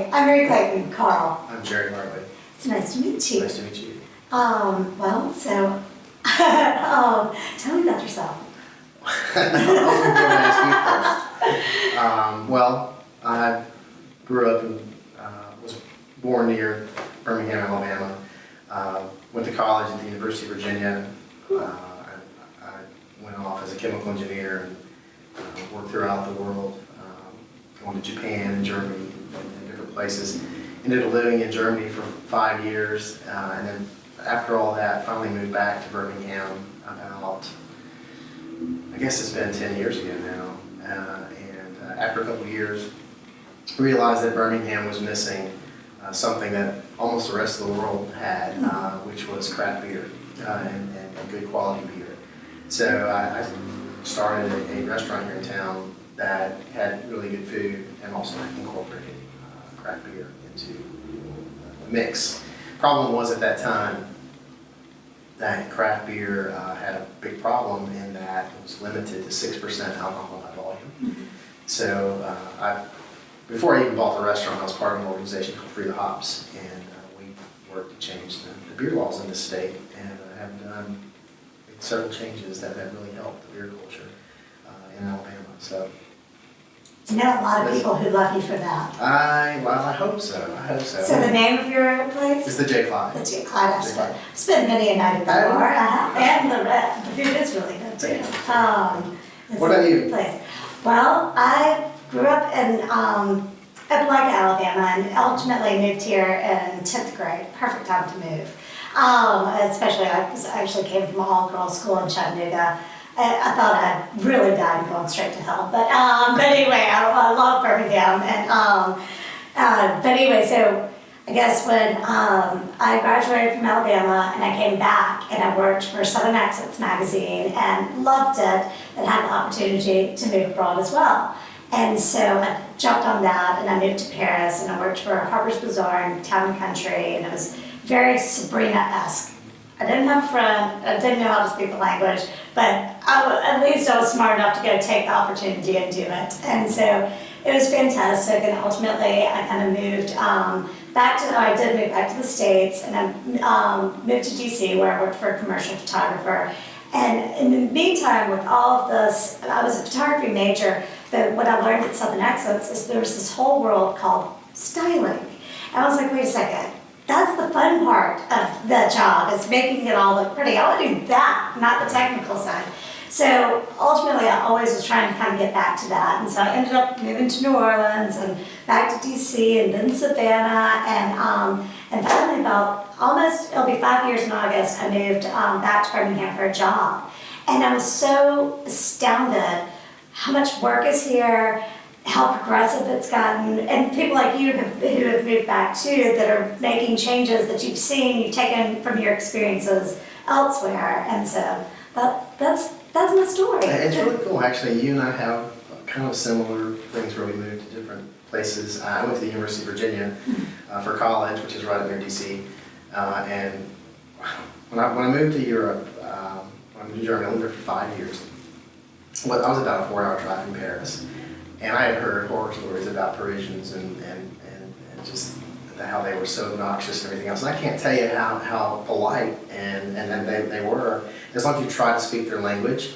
Hi, I'm Mary Clayton Carl. I'm Jerry Hartley. It's nice to meet you. Nice to meet you. Well, so, tell me about yourself. I was going to ask you first. Well, I grew up and was born near Birmingham, Alabama. Went to college at the University of Virginia. I went off as a chemical engineer and worked throughout the world, going to Japan and Germany and different places. Ended up living in Germany for 5 years, and then after all that, finally moved back to Birmingham about, I guess it's been 10 years ago now. And after a couple of years, realized that Birmingham was missing something that almost the rest of the world had, which was craft beer and good quality beer. So I started a restaurant here in town that had really good food and also incorporated craft beer into the mix. Problem was at that time that craft beer had a big problem in that it was limited to 6% alcohol by volume. So before I even bought the restaurant, I was part of an organization called Free the Hops, and we worked to change the beer laws in this state, and have done several changes that have really helped the beer culture in Alabama. So. You know a lot of people who love you for that. I hope so. So the name of your place? It's the J. Clyde. The J. Clyde. I've J. Clyde. spent many a night at the bar. And the food is really good too. It's What about a you? good place. Well, I grew up in Opelika, Alabama, and ultimately moved here in 10th grade. Perfect time to move. Especially, I actually came from an all-girls school in Chattanooga. I thought I'd really died going straight to hell, but anyway, I love Birmingham, and but anyway, so I guess when I graduated from Alabama and I came back and I worked for Southern Accents magazine and loved it, and had the opportunity to move abroad as well. And so I jumped on that and I moved to Paris and I worked for Harper's Bazaar in Town and Country, and it was very Sabrina-esque. I didn't have a friend, I didn't know how to speak the language, but at least I was smart enough to go take the opportunity and do it. And so it was fantastic, and ultimately I kind of moved I did move back to the States, and I moved to DC where I worked for a commercial photographer. And in the meantime, with all of this, I was a photography major, but what I learned at Southern Accents is there's this whole world called styling. And I was like, wait a second. That's the fun part of the job, is making it all look pretty. I want to do that, not the technical side. So ultimately, I always was trying to kind of get back to that. And so I ended up moving to New Orleans and back to DC and then Savannah. And finally, it'll be 5 years in August, I moved back to Birmingham for a job. And I was so astounded how much work is here, how progressive it's gotten, and people like you who have moved back too, that are making changes that you've seen, you've taken from your experiences elsewhere, and so that's my story. It's really cool, actually. You and I have kind of similar things where we moved to different places. I went to the University of Virginia for college, which is right up near DC, and when I moved to Europe, when I moved to Germany, I lived there for 5 years. Well, I was about a 4-hour drive from Paris. And I had heard horror stories about Parisians and just how they were so obnoxious and everything else. And I can't tell you how polite and then they were. As long as you try to speak their language,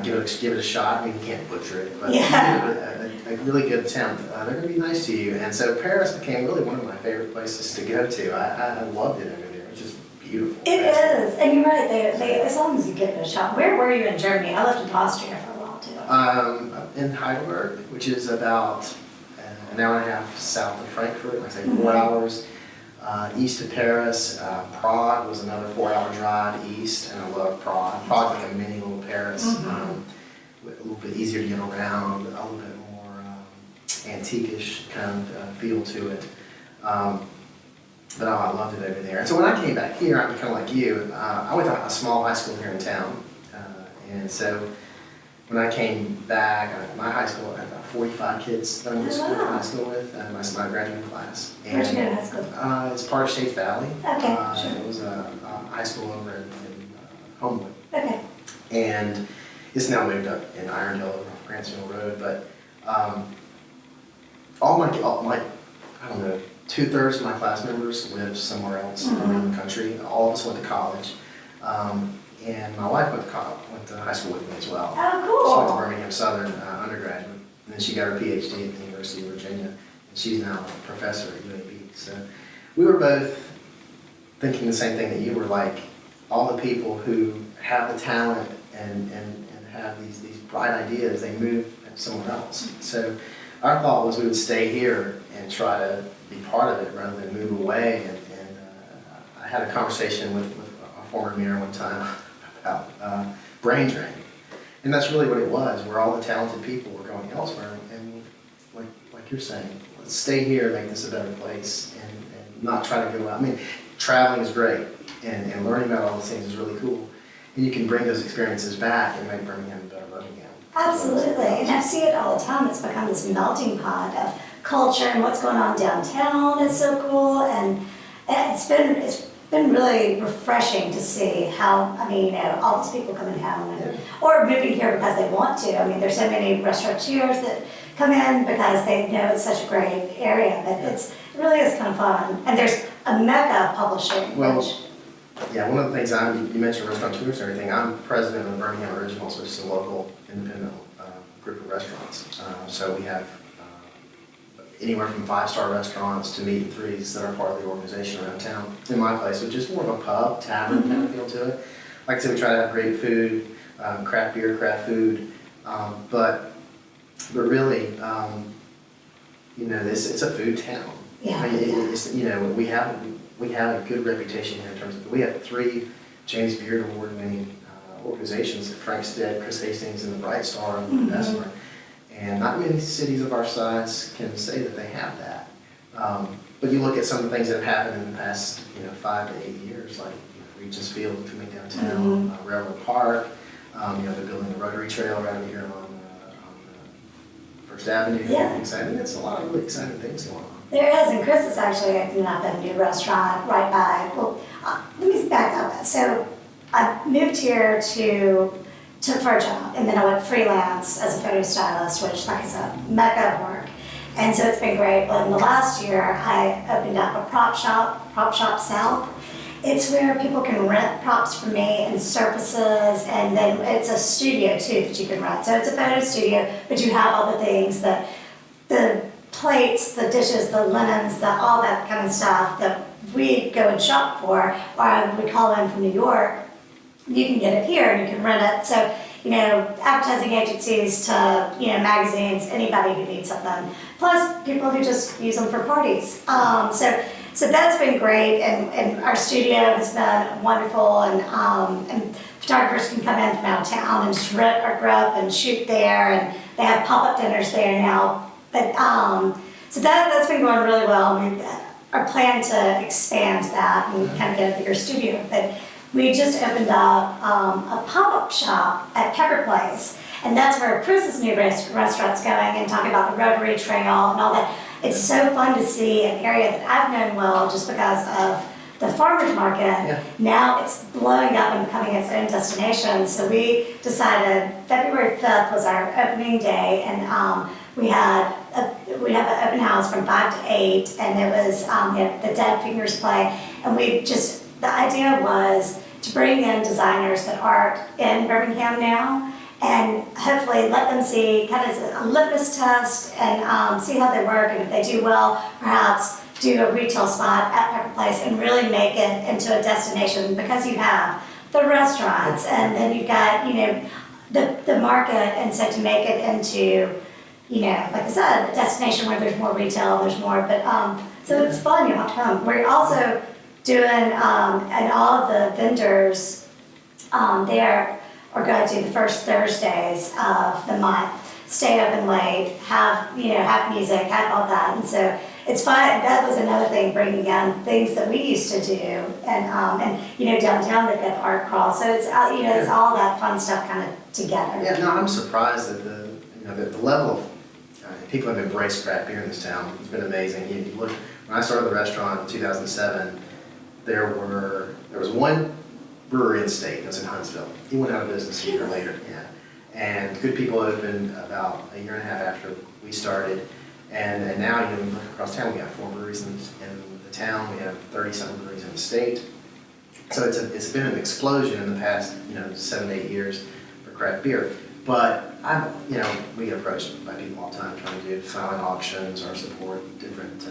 give it a shot. I mean, you can't butcher it, but yeah. give it a really good attempt. They're going to be nice to you. And so Paris became really one of my favorite places to go to. I loved it over there. It's just beautiful. It is, and you're right. They as long as you give it a shot. Where were you in Germany? I lived in Austria for a while too. In Heidelberg, which is about an hour and a half south of Frankfurt, like I say 4 hours east of Paris. Prague was another 4-hour drive east, and I love Prague. Prague's like a mini little Paris, a little bit easier to get around, a little bit more antique-ish kind of feel to it. But I loved it over there. And so when I came back here, I'm kind of like you. I went to a small high school here in town, and so when I came back, my high school had about 45 kids that I went to school in high school with, my graduating class. Where'd you go to high school? It's part of Shades Valley. Okay, sure. It was a high school over in Homewood. Okay. And it's now moved up in Irondale over off Grantsville Road, but all my I don't know, 2/3 of my class members live somewhere else around the country. All of us went to college. And my wife went to high school with me as well. Oh, She went to cool. Birmingham Southern undergraduate, and then she got her PhD at the University of Virginia, and she's now a professor at UAB. So we were both thinking the same thing that you were, like, all the people who have the talent and have these bright ideas, they move somewhere else. So our thought was we would stay here and try to be part of it rather than move away. And I had a conversation with a former mayor one time about brain drain. And that's really what it was, where all the talented people were going elsewhere. And like you're saying, let's stay here, make this a better place, and not try to go out. I mean, traveling is great, and learning about all those things is really cool. And you can bring those experiences back and make Birmingham a better Birmingham. Absolutely, and I see it all the time. It's become this melting pot of culture, and what's going on downtown is so cool, and it's been really refreshing to see how, I mean, all these people coming home or moving here because they want to. I mean, there's so many restaurateurs that come in because they know it's such a great area, but it really is kind of fun. And there's a mecca publishing, which... Yeah, one of the things you mentioned restaurateurs and everything, I'm president of Birmingham Originals, which is a local independent group of restaurants. So we have anywhere from 5-star restaurants to meat and threes that are part of the organization around town. In my place, which is more of a pub, tavern kind of feel to it. Like I said, we try to have great food, craft beer, craft food, but really, it's a food town. Yeah. I mean, we have a good reputation here in terms of, we have 3 James Beard Award-winning organizations, Frank Stead, Chris Hastings, and the Bright Star and Bessemer. And not many cities of our size can say that they have that. But you look at some of the things that have happened in the past 5 to 8 years, like Regents Field coming downtown, Railroad Park, they're building a rotary trail right over here on First Avenue. Yeah. I think it's a lot of really exciting things going on. There is, and Chris is actually opening up a new restaurant right by, let me back up. So I moved here for a job, and then I went freelance as a photo stylist, which, like I said, mecca of work. And so it's been great. Well, in the last year, I opened up a prop shop South. It's where people can rent props from me and surfaces, and then it's a studio too that you can rent. So it's a photo studio, but you have all the things, the plates, the dishes, the linens, all that kind of stuff that we go and shop for, or we call in from New York. You can get it here and you can rent it. So, advertising agencies to, magazines, anybody who needs something. Plus people who just use them for parties. So that's been great, and our studio has been wonderful, and photographers can come in from out of town and just rent our grub and shoot there, and they have pop-up dinners there now. But so that's been going really well. We are planning to expand that and kind of get a bigger studio. But we just opened up a pop-up shop at Pepper Place, and that's where Chris's new restaurant's going, and talking about the Rotary Trail and all that. It's so fun to see an area that I've known well just because of the farmers market. Yeah. Now it's blowing up and becoming its own destination. So we decided February 5th was our opening day, and we have an open house from 5 to 8, and it was the Dead Fingers play, and the idea was to bring in designers that aren't in Birmingham now, and hopefully let them see kind of a litmus test and see how they work, and if they do well, perhaps do a retail spot at Pepper Place and really make it into a destination, because you have the restaurants and then you've got the market, and so to make it into like I said, a destination where there's more retail, there's more, but so it's fun. You have to come. We're also doing and all of the vendors there are going to do the first Thursdays of the month, stay open late, have music, have all that, and so it's fun. That was another thing, bringing in things that we used to do, and downtown they've got the art crawl, so it's it's all that fun stuff kind of together. Yeah, no, I'm surprised at the level of people have embraced craft beer in this town. It's been amazing. You look, when I started the restaurant in 2007, there was one brewery in the state. It was in Huntsville. He went out of business a year later. Yeah, and Good People opened about a year and a half after we started, And now, you look across town, we have 4 breweries in the town, we have 37 breweries in the state. So it's been an explosion in the past, 7 to 8 years for craft beer. But we get approached by people all the time trying to do silent auctions or support different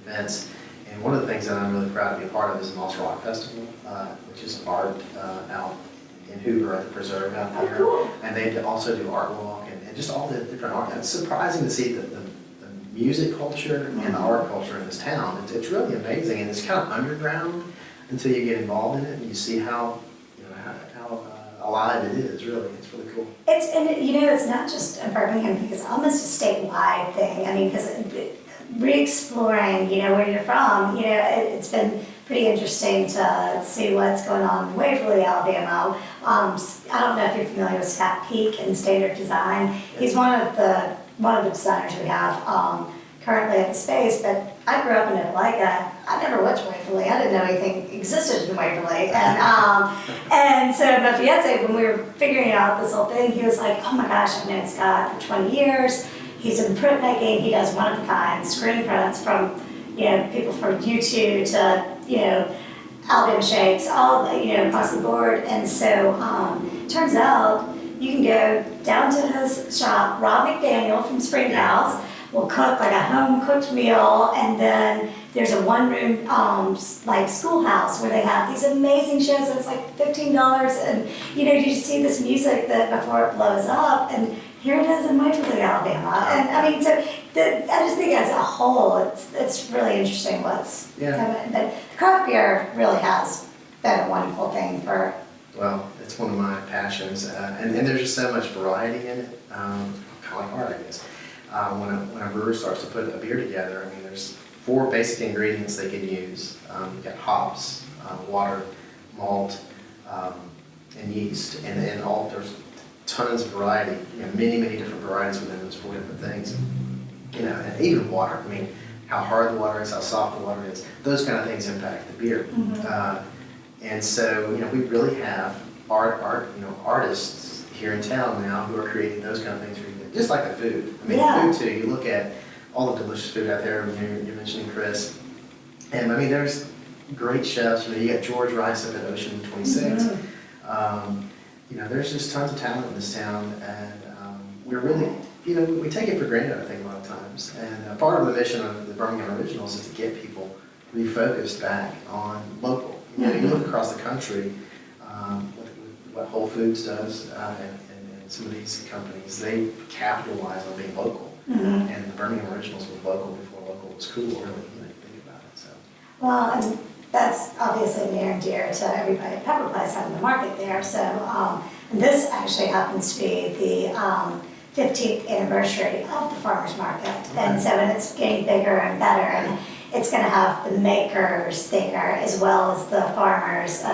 events. And one of the things that I'm really proud to be a part of is the Moss Rock Festival, which is art out in Hoover at the Preserve out there. Oh, cool. And they also do art walk and just all the different art. And it's surprising to see the music culture and the art culture in this town. It's really amazing, and it's kind of underground until you get involved in it and you see how alive it is. Really, it's really cool. It's not just a Birmingham thing; it's almost a statewide thing. I mean, because re-exploring, where you're from, it's been pretty interesting to see what's going on in Waverly, Alabama. I don't know if you're familiar with Scott Peak in Standard Design. He's one of the designers we have currently at the space, but I grew up in Opelika. I never went to Waverly. I didn't know anything existed in Waverly. And so my fiance, when we were figuring out this whole thing, he was like, oh my gosh, I've known Scott for 20 years. He's in printmaking. He does one-of-a-kind screen prints from, people from U2 to, Alabama Shakes, all, across the board. And so turns out you can go down to his shop. Rob McDaniel from Springhouse will cook like a home-cooked meal, and then there's a one-room like schoolhouse where they have these amazing shows that's like $15, and you just see this music that before it blows up, and here it is in Waverly, Alabama. And I mean, so I just think as a whole, it's really interesting what's coming. But craft beer really has been a wonderful thing for. Well, it's one of my passions, and there's just so much variety in it, kind of like art, I guess. When a brewer starts to put a beer together, I mean, there's 4 basic ingredients they can use. You've got hops, water, malt, and yeast, and there's tons of variety, many different varieties within those 4 different things. And even water, I mean, how hard the water is, how soft the water is, those kind of things impact the beer. Mm-hmm. And so, we really have artists here in town now who are creating those kind of things for you, just like the food. I mean, food too, you look at all the delicious food out there, you're mentioning Chris, and I mean, there's great chefs, you got George Rice up at Ocean 26. Mm-hmm. There's just tons of talent in this town, and we're really, we take it for granted, I think, a lot of times. And part of the mission of the Birmingham Originals is to get people refocused back on local. You look across the country, with what Whole Foods does, and some of these companies, they capitalize on being local. Mm-hmm. And the Birmingham Originals was local before local was cool, really, think about it. So. Well, and that's obviously near and dear to everybody at Pepper Place having the market there. So and this actually happens to be the 15th anniversary of the farmers market. Okay. And so it's getting bigger and better, and it's going to have the makers there as well as the farmers.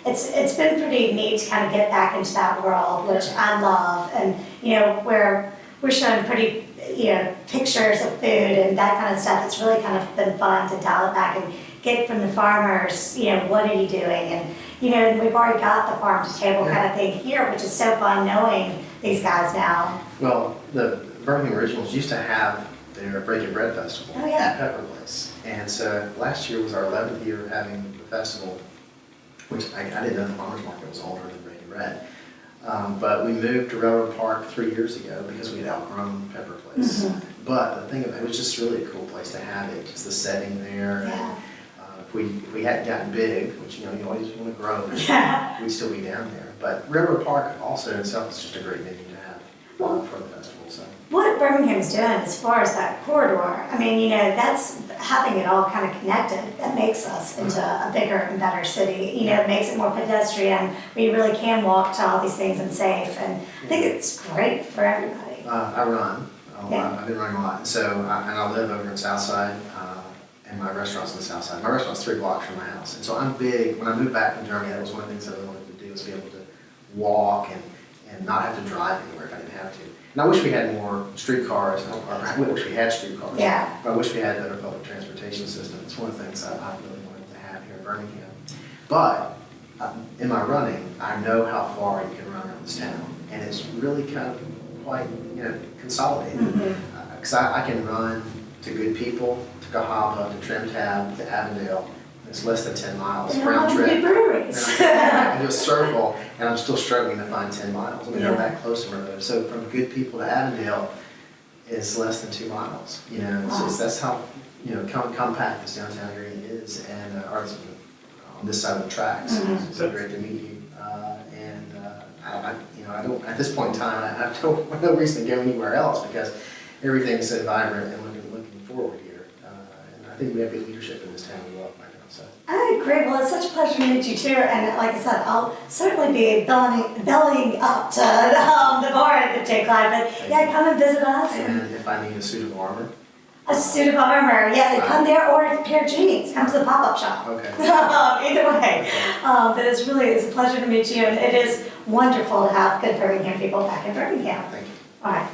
It's been pretty neat to kind of get back into that world, which I love. And we're showing pretty pictures of food and that kind of stuff. It's really kind of been fun to dial it back and get from the farmers, what are you doing? And and we've already got the farm to table kind of thing here, which is so fun knowing these guys now. Well, the Birmingham Originals used to have their Breaking Bread Festival at Pepper Place. And so last year was our 11th year of having the festival, which I didn't know the farmers market was older than Breaking Bread. But we moved to Railroad Park 3 years ago because we had outgrown Pepper Place. Mm-hmm. But the thing about it was just really a cool place to have it, just the setting there. Yeah. If we hadn't gotten big, which you always want to grow, we'd still be down there. But Railroad Park also itself is just a great venue to have for the festival. So. What Birmingham's doing as far as that corridor, I mean, that's having it all kind of connected. That makes us into a bigger and better city. It makes it more pedestrian, where you really can walk to all these things and safe. And I think it's great for everybody. I run. I've been running a lot. So, and I live over in Southside, and my restaurant's on the South Side. My restaurant's 3 blocks from my house. And so I'm big. When I moved back from Germany, that was one of the things I really wanted to do, was be able to walk and not have to drive anywhere if I didn't have to. And I wish we had more streetcars, or I wish we had streetcars. Yeah. But I wish we had a better public transportation system. It's one of the things I really wanted to have here in Birmingham. But in my running, I know how far you can run around this town. And it's really kind of quite, consolidated. Mm-hmm. because I can run to Good People, to Cahaba, to Trim Tab, to Avondale. It's less than 10 miles They round don't trip. have good breweries. I do a circle, and I'm still struggling to find 10 miles. I mean, they're Yeah. that close to those. So from Good People to Avondale is less than 2 miles. You know, Wow. that's how compact this downtown area is, and on this side of the tracks. Mhm. It's so great to meet you. I don't, at this point in time, I have no reason to go anywhere else because everything's so vibrant and looking forward here. And I think we have good leadership in this town as well right now. So. All right, great. Well, it's such a pleasure to meet you too. And like I said, I'll certainly be bellying up to the bar at the J. Clyde. But yeah, come and visit us. And if I need a suit of armor. A suit of armor. Yeah, come there or a pair of jeans. Come to the pop-up shop. Okay. Either way. But it's a pleasure to meet you. And it is wonderful to have good Birmingham people back in Birmingham. Thank you. All right.